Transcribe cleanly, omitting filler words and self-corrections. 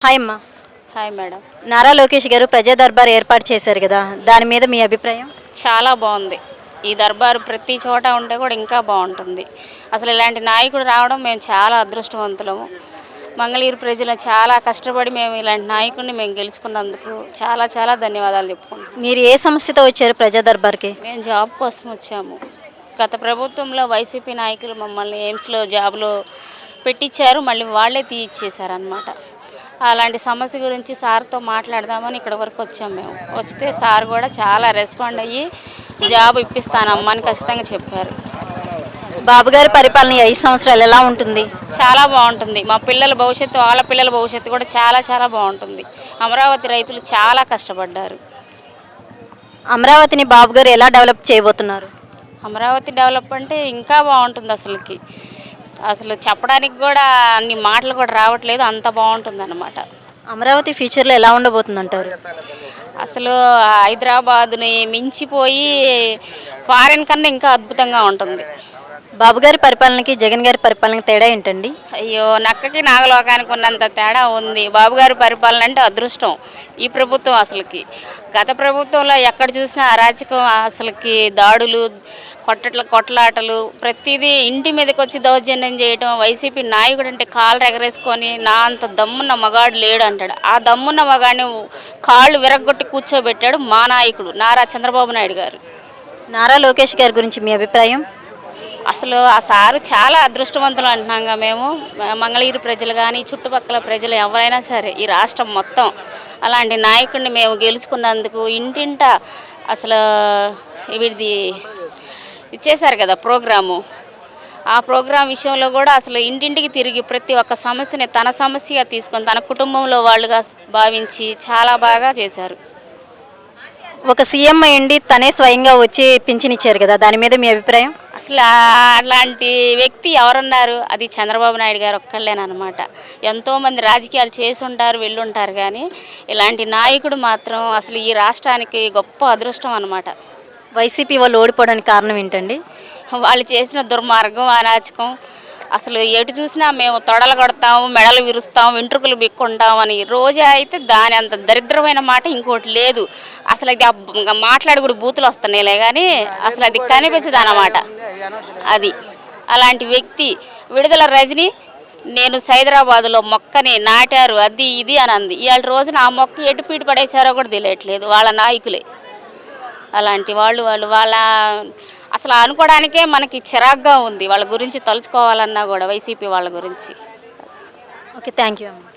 Hi అమ్మా. Hi madam. Nara Lokesh గారు ప్రజా దర్బార్ ఏర్పాటు చేశారు కదా, దాని మీద మీ అభిప్రాయం? చాలా బాగుంది. ఈ దర్బారు ప్రతి చోట ఉంటే కూడా ఇంకా బాగుంటుంది. అసలు ఇలాంటి నాయకుడు రావడం మేము చాలా అదృష్టవంతులము. మంగళగిరి ప్రజలు చాలా కష్టపడి మేము ఇలాంటి నాయకుడిని మేము గెలుచుకున్నందుకు చాలా చాలా ధన్యవాదాలు చెప్పుకుంటాం. మీరు ఏ సమస్యతో వచ్చారు ప్రజా దర్బార్కి? మేము జాబ్ కోసం వచ్చాము. గత ప్రభుత్వంలో వైసీపీ నాయకులు మమ్మల్ని ఎయిమ్స్లో జాబ్లో పెట్టించారు, మళ్ళీ వాళ్ళే తీయిచ్చేశారనమాట. అలాంటి సమస్య గురించి సార్తో మాట్లాడదామని ఇక్కడ వరకు వచ్చాము. మేము వస్తే సార్ కూడా చాలా రెస్పాండ్ అయ్యి జాబ్ ఇప్పిస్తానమ్మా అని ఖచ్చితంగా చెప్పారు. బాబు గారి పరిపాలన 5 సంవత్సరాలు ఎలా ఉంటుంది? చాలా బాగుంటుంది. మా పిల్లల భవిష్యత్తు, వాళ్ళ పిల్లల భవిష్యత్తు కూడా చాలా చాలా బాగుంటుంది. అమరావతి రైతులు చాలా కష్టపడ్డారు. అమరావతిని బాబు గారు ఎలా డెవలప్ చేయబోతున్నారు? అమరావతి డెవలప్ అంటే ఇంకా బాగుంటుంది. అసలు చెప్పడానికి కూడా అన్ని మాటలు కూడా రావట్లేదు, అంత బాగుంటుంది అన్నమాట. అమరావతి ఫ్యూచర్లో ఎలా ఉండబోతుంది అంటారు? అసలు హైదరాబాదుని మించిపోయి ఫారెన్ కన్నా ఇంకా అద్భుతంగా ఉంటుంది. బాబు గారి పరిపాలనకి జగన్ గారి పరిపాలనకి తేడా ఏంటండి? అయ్యో, నక్కకి నాగలోకానికి ఉన్నంత తేడా ఉంది. బాబుగారి పరిపాలన అంటే అదృష్టం ఈ ప్రభుత్వం. గత ప్రభుత్వంలో ఎక్కడ చూసినా అరాచకం, దాడులు, కొట్లాటలు, ప్రతిదీ ఇంటి మీదకి వచ్చి దౌర్జన్యం చేయటం. వైసీపీ నాయకుడు అంటే కాళ్ళు ఎగరేసుకొని నా అంత దమ్మున్న మగాడు లేడు అంటాడు. ఆ దమ్మున్న మగాడిని కాళ్ళు విరగొట్టి కూర్చోబెట్టాడు మా నాయకుడు నారా చంద్రబాబు నాయుడు గారు. నారా లోకేష్ గారి గురించి మీ అభిప్రాయం? అసలు ఆ సారు చాలా అదృష్టవంతులు అంటున్నాగా మేము. మంగళగిరి ప్రజలు కానీ చుట్టుపక్కల ప్రజలు ఎవరైనా సరే, ఈ రాష్ట్రం మొత్తం అలాంటి నాయకుడిని మేము గెలుచుకున్నందుకు ఇంటింట అసలు వీడిది ఇచ్చేశారు కదా ప్రోగ్రాము. ఆ ప్రోగ్రాం విషయంలో కూడా అసలు ఇంటింటికి తిరిగి ప్రతి ఒక్క సమస్యని తన సమస్యగా తీసుకొని తన కుటుంబంలో వాళ్ళుగా భావించి చాలా బాగా చేశారు. ఒక సీఎం అయ్యండి తనే స్వయంగా వచ్చి పింఛన్ ఇచ్చారు కదా, దాని మీద మీ అభిప్రాయం? అసలు అలాంటి వ్యక్తి ఎవరున్నారు? అది చంద్రబాబు నాయుడు గారు ఒక్కళ్ళేనమాట. ఎంతోమంది రాజకీయాలు చేసి ఉంటారు, వెళ్ళుంటారు, కానీ ఇలాంటి నాయకుడు మాత్రం అసలు ఈ రాష్ట్రానికి గొప్ప అదృష్టం అన్నమాట. వైసీపీ వాళ్ళు ఓడిపోవడానికి కారణం ఏంటండి? వాళ్ళు చేసిన దుర్మార్గం, అరాచకం. అసలు ఎటు చూసినా మేము తొడలు కొడతాము, మెడలు విరుస్తాము, వెంట్రుకలు బిక్కుంటాం అని రోజా అయితే దాని అంత దరిద్రమైన మాట ఇంకోటి లేదు. అసలు అది మాట్లాడి కూడా బూతులు వస్తున్నాయిలే, కానీ అసలు అది కనిపించదు అన్నమాట. అది అలాంటి వ్యక్తి విడుదల రజని నేను సైదరాబాదులో మొక్కని నాటారు అది ఇది అని అంది. ఇవాళ రోజున ఆ మొక్క ఎటు పీటు పడేశారో కూడా తెలియట్లేదు. వాళ్ళ నాయకులే అలాంటి వాళ్ళ అసలు అనుకోవడానికే మనకి చిరాగ్గా ఉంది వాళ్ళ గురించి తలుచుకోవాలన్నా కూడా, వైసీపీ వాళ్ళ గురించి. ఓకే, థ్యాంక్ యూ అమ్మ.